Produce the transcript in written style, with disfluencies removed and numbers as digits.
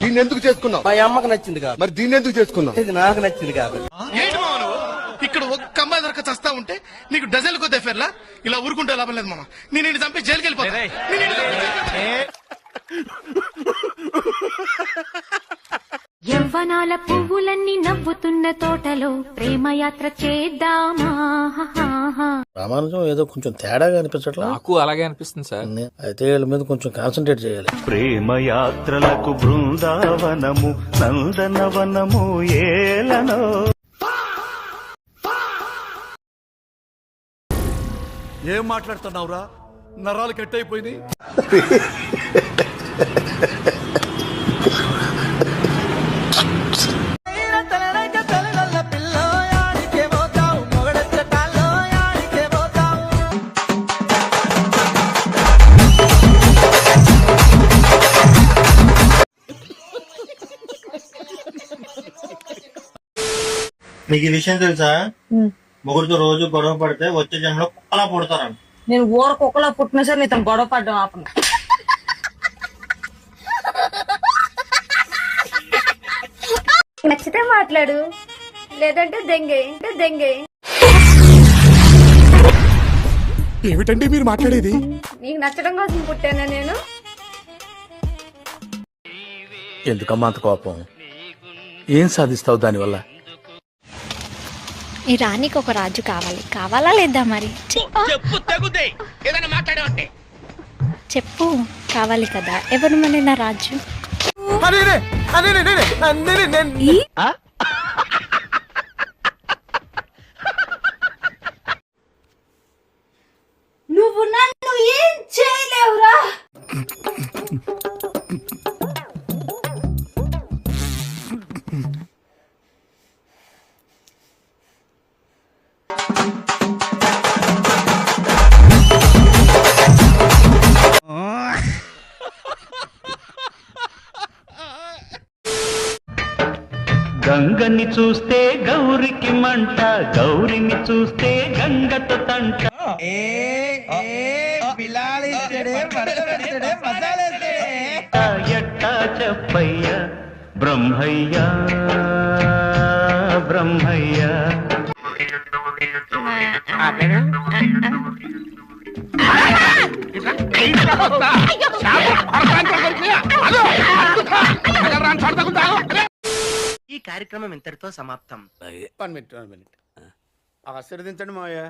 దీన్ని ఎందుకు చేసుకున్నావు? మా అమ్మకు నచ్చింది కాదు. మరి దీన్ని ఎందుకు చేసుకున్నావు? ఇది నాకు నచ్చింది కాదు. ఏంటి మామ నువ్వు ఇక్కడ ఒక్క అమ్మాయి దొరక చస్తా ఉంటే నీకు డజన్లు కొద్ది ఎఫేర్లా ఇలా ఊరుకుంటే లాభం లేదు మామ. నేను చంపి జైలుకి వెళ్ళిపోతా. యవ్వనాల పువ్వులన్నీ నవ్వుతున్న తోటలో ప్రేమయాత్ర చేద్దామా. రామానుజం ఏదో కొంచెం తేడాగా అనిపించట్లా? నాకు అలాగే అనిపిస్తుంది సార్. అయితే వీళ్ళ మీద కొంచెం కాన్సన్ట్రేట్ చేయాలి. ప్రేమయాత్రలకు బృందావనము నందనవనము ఏలనో. ఏం మాట్లాడుతున్నావురా? నరాలు కట్ అయిపోయింది. మీకు ఈ విషయం తెలుసా? మొగుడితో రోజు గొడవ పడితే వచ్చే జన్మలో కుక్కలా పుడతారని. నేను ఊర కుక్కలా పుట్టినా సరే నీతో గొడవ పడ్డం ఆపను. నచ్చితే మాట్లాడు, లేదంటే దెంగే. ఏమిటండి మీరు మాట్లాడేది? నీకు నచ్చడం కోసం పుట్టానా నేను? ఎందుకమ్మా అంత కోపం? ఏం సాధిస్తావు దానివల్ల? ఈ రాణికి ఒక రాజు కావాలా లేదా? మరి చెప్పు, కావాలి కదా. ఎవరు మరి నా రాజు? నువ్వు నన్ను ఏం చేయలేవురా. గంగని చూస్తే గౌరికి మంట, గౌరిని చూస్తే గంగతో తంట. ఎట్టా చెప్పయ్య బ్రహ్మయ్య బ్రహ్మయ్య. ఈ కార్యక్రమం ఇంతటితో సమాప్తం. 1 మినిట్ ఆశీర్వదించండి మావయ్య.